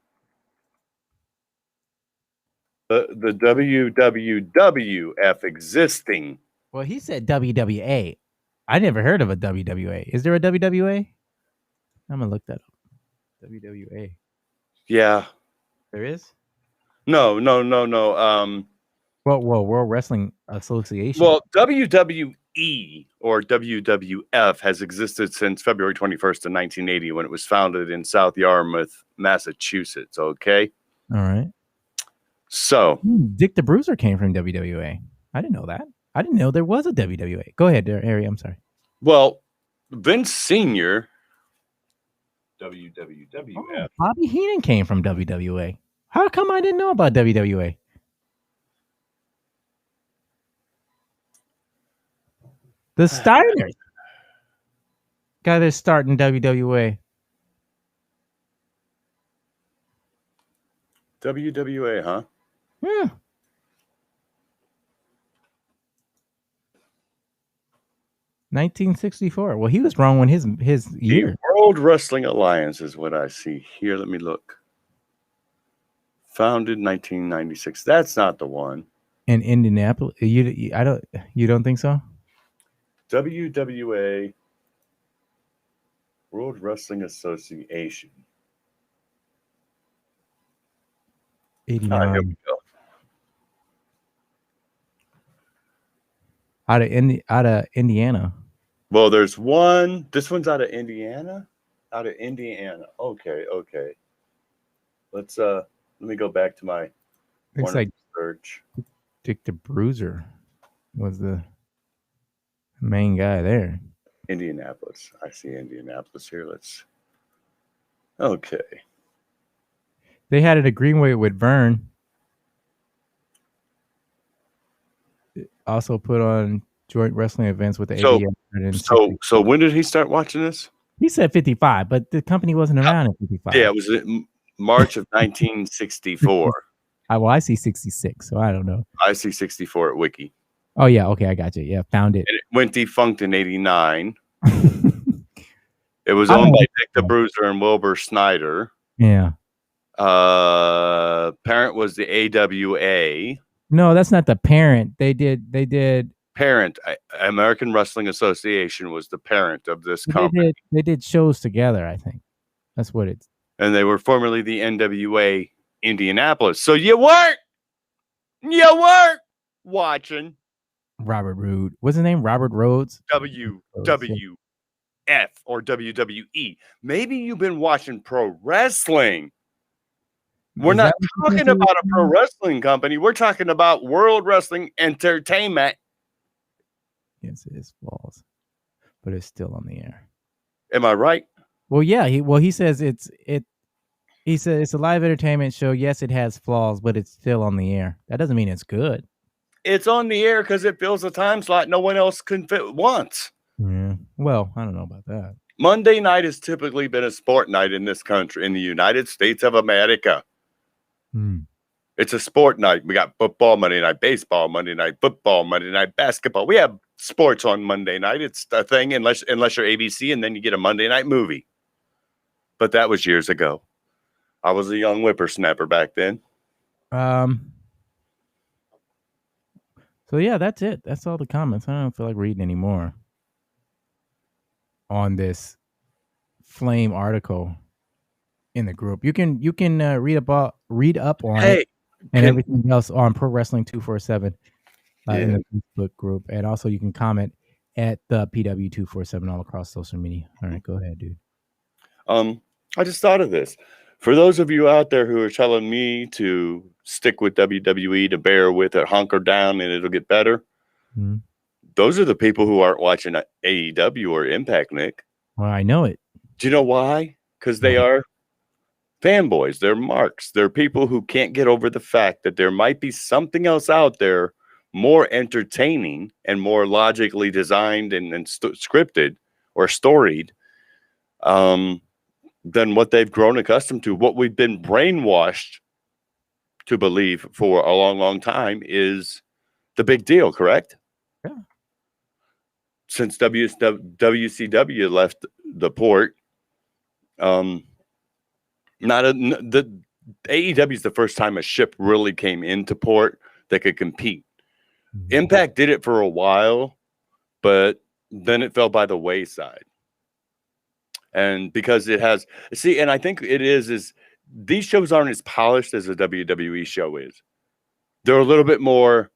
the WWF existing. Well, he said WWA. I never heard of a WWA. Is there a WWA? I'm gonna look that up. WWA. Yeah. There is? No. Well, World Wrestling Association. Well, WWE or WWF has existed since February 21st of 1980 when it was founded in South Yarmouth, Massachusetts. Okay. All right. So Dick the Bruiser came from WWA. I didn't know that. I didn't know there was a WWA. Go ahead, Harry. I'm sorry. Well, Vince Sr. WWF. Oh, Bobby Heenan came from WWA. How come I didn't know about WWA? The Steiners got their start in WWA. WWA, huh? Yeah. $1964. Well, he was wrong when his year. The World Wrestling Alliance is what I see here. Let me look. Founded 1996. That's not the one. In Indianapolis. You don't think so? WWA World Wrestling Association. 89. Here we go. Out of Indiana. Well, there's one. This one's out of Indiana. Out of Indiana. Okay. Let me go back to my Looks like search. Dick the Bruiser was the main guy there. Indianapolis. I see Indianapolis here. Okay. They had it at Greenway with Vern. Also put on joint wrestling events with the AEW. So when did he start watching this? He said 55, but the company wasn't around in 55. Yeah, it was in March of 1964. Well, I see 66, so I don't know. I see 64 at Wiki. Oh, yeah. Okay, I got you. Yeah, found it. And it went defunct in 89. It was owned by Dick the Bruiser and Wilbur Snyder. Yeah. Parent was the AWA. No, that's not the parent. They did. Parent, American Wrestling Association was the parent of this company. They did shows together, I think. That's what it's. And they were formerly the NWA Indianapolis. So you weren't watching. Robert Roode. What's his name? Robert Rhodes? WWF or WWE. Maybe you've been watching pro wrestling. We're not talking about a pro wrestling company. We're talking about World Wrestling Entertainment. Yes, it is flaws, but it's still on the air. Am I right? Well, yeah. He says He said it's a live entertainment show. Yes, it has flaws, but it's still on the air. That doesn't mean it's good. It's on the air because it fills a time slot no one else can fit once. Yeah. Well, I don't know about that. Monday night has typically been a sport night in this country, in the United States of America. It's a sport night. We got football Monday night, baseball Monday night, football Monday night, basketball. We have sports on Monday night. It's a thing unless you're ABC, and then you get a Monday night movie. But that was years ago. I was a young whippersnapper back then. So yeah, that's it. That's all the comments. I don't feel like reading anymore on this Flame article in the group. You can read up on it and everything else on Pro Wrestling 247 in the Facebook group, and also you can comment at the PW 247 all across social media. All right, go ahead, dude. I just thought of this. For those of you out there who are telling me to stick with WWE, to bear with it, hunker down, and it'll get better, those are the people who aren't watching AEW or Impact, Nick. Well, I know it. Do you know why? Because they are fanboys. They're marks. They're people who can't get over the fact that there might be something else out there more entertaining and more logically designed and scripted or storied than what they've grown accustomed to. What we've been brainwashed to believe for a long, long time is the big deal, correct? Yeah. Since WCW left the port, the AEW is the first time a ship really came into port that could compete. Impact did it for a while, but then it fell by the wayside. And because it has, and I think it is these shows aren't as polished as a WWE show is. They're a little bit more,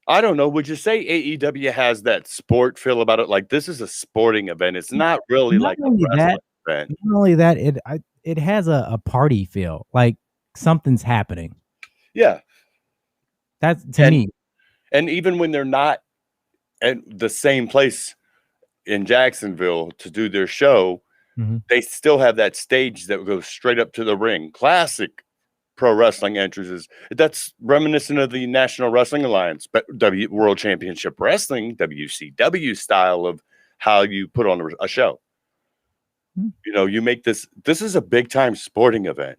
I don't know, would you say AEW has that sport feel about it? Like, this is a sporting event. It's not really like a wrestling event. Not only that, it has a party feel, like something's happening. Yeah. That's to me. And even when they're not at the same place in Jacksonville to do their show, they still have that stage that goes straight up to the ring. Classic pro wrestling entrances. That's reminiscent of the National Wrestling Alliance, but World Championship Wrestling, WCW style of how you put on a show. You know, you make this is a big time sporting event.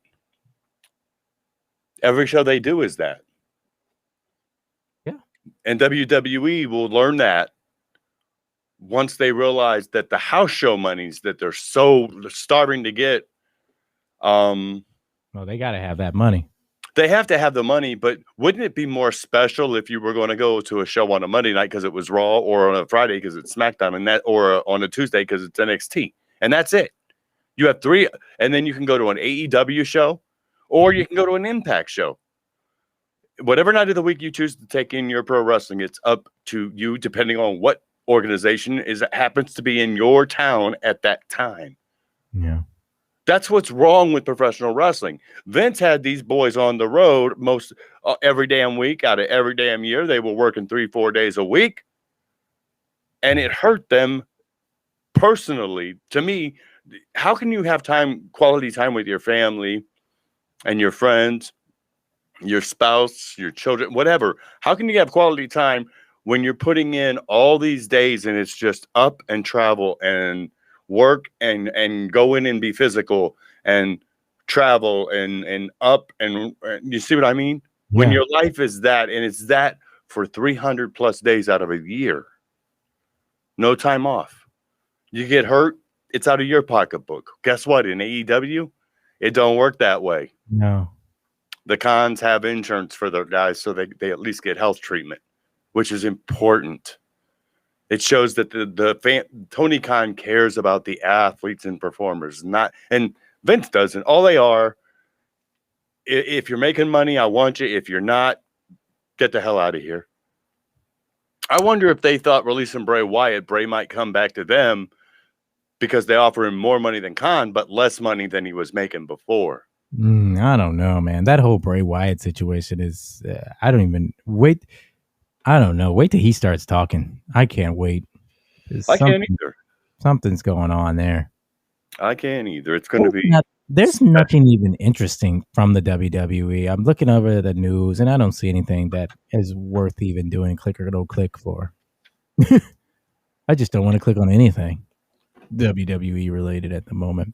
Every show they do is that. Yeah. And WWE will learn that once they realize that the house show monies that they're so starving to get. Well, they got to have that money. They have to have the money, but wouldn't it be more special if you were going to go to a show on a Monday night because it was Raw, or on a Friday because it's SmackDown, or on a Tuesday because it's NXT, and that's it. You have 3, and then you can go to an AEW show, or you can go to an Impact show. Whatever night of the week you choose to take in your pro wrestling, it's up to you, depending on what organization happens to be in your town at that time. Yeah. That's what's wrong with professional wrestling. Vince had these boys on the road most every damn week out of every damn year. They were working 3-4 days a week, and it hurt them personally. To me, how can you have quality time with your family and your friends, your spouse, your children, whatever? How can you have quality time when you're putting in all these days and it's just up and travel and work and go in and be physical and travel and up and you see what I mean? When Yeah. your life is that and it's that for 300 plus days out of a year, no time off. You get hurt, it's out of your pocketbook. Guess what? In AEW, it don't work that way. No. The cons have insurance for their guys, so they at least get health treatment, which is important. It shows that Tony Khan cares about the athletes and performers, and Vince doesn't. All they are, if you're making money, I want you. If you're not, get the hell out of here. I wonder if they thought releasing Bray Wyatt, Bray might come back to them because they offer him more money than Khan, but less money than he was making before. I don't know, man. That whole Bray Wyatt situation is, I don't even wait. I don't know. Wait till he starts talking. I can't wait. I can't either. Something's going on there. I can't either. It's going to be. There's nothing even interesting from the WWE. I'm looking over the news and I don't see anything that is worth even doing click or no click for. I just don't want to click on anything WWE related at the moment.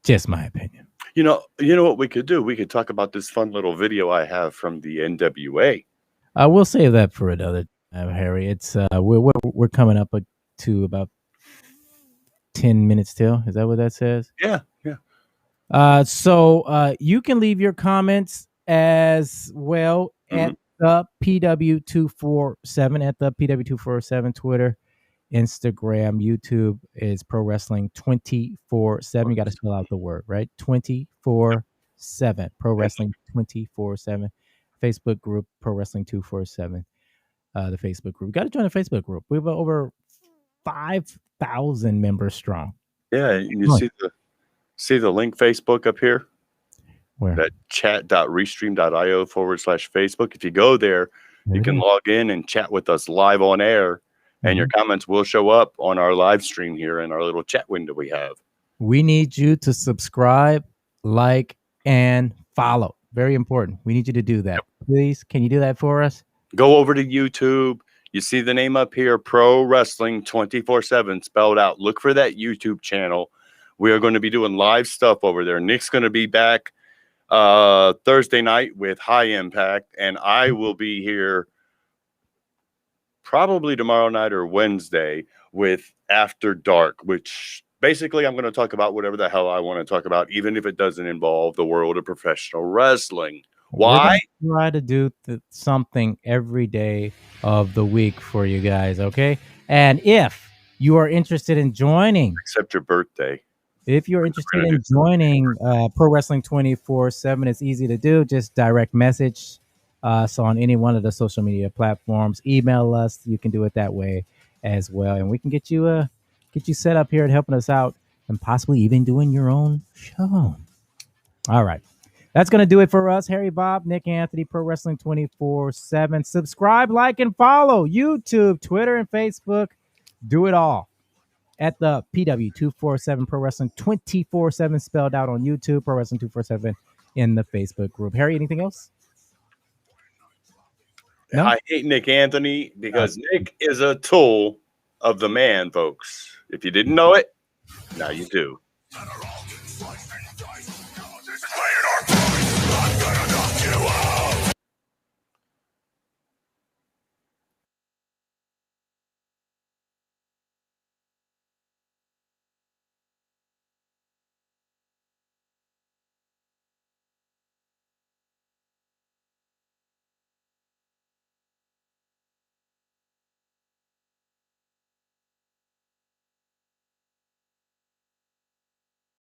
Just my opinion. You know what we could do? We could talk about this fun little video I have from the NWA. We'll save that for another time, Harry. It's we're coming up to about 10 minutes till. Is that what that says? Yeah. So you can leave your comments as well at the PW247 at the PW247 Twitter, Instagram, YouTube is Pro Wrestling 24/7. You got to spell out the word, right? 24/7. Pro Wrestling 24/7. Facebook group Pro Wrestling 247. The Facebook group. We got to join the Facebook group. We have over 5,000 members strong. Yeah, you see the link Facebook up here? Where? That chat.restream.io/Facebook. If you go there, you can log in and chat with us live on air, and your comments will show up on our live stream here in our little chat window we have. We need you to subscribe, like, and follow. Very important. We need you to do that. Please, can you do that for us? Go over to YouTube. You see the name up here, Pro Wrestling 24/7 spelled out. Look for that YouTube channel. We are going to be doing live stuff over there. Nick's going to be back Thursday night with High Impact, and I will be here probably tomorrow night or Wednesday with After Dark, which basically I'm going to talk about whatever the hell I want to talk about, even if it doesn't involve the world of professional wrestling. Why? Try to do something every day of the week for you guys, okay? And if you are interested in joining, except your birthday. If you're interested in joining Pro Wrestling 24/7, it's easy to do. Just direct message us on any one of the social media platforms. Email us. You can do it that way as well, and we can get you set up here and helping us out, and possibly even doing your own show. All right. That's going to do it for us. Harry, Bob, Nick, Anthony, Pro Wrestling 24/7. Subscribe, like, and follow YouTube, Twitter, and Facebook. Do it all at the PW247 Pro Wrestling 24/7 spelled out on YouTube, Pro Wrestling 247 in the Facebook group. Harry, anything else? No? I hate Nick Anthony because Nick is a tool of the man, folks. If you didn't know it, now you do.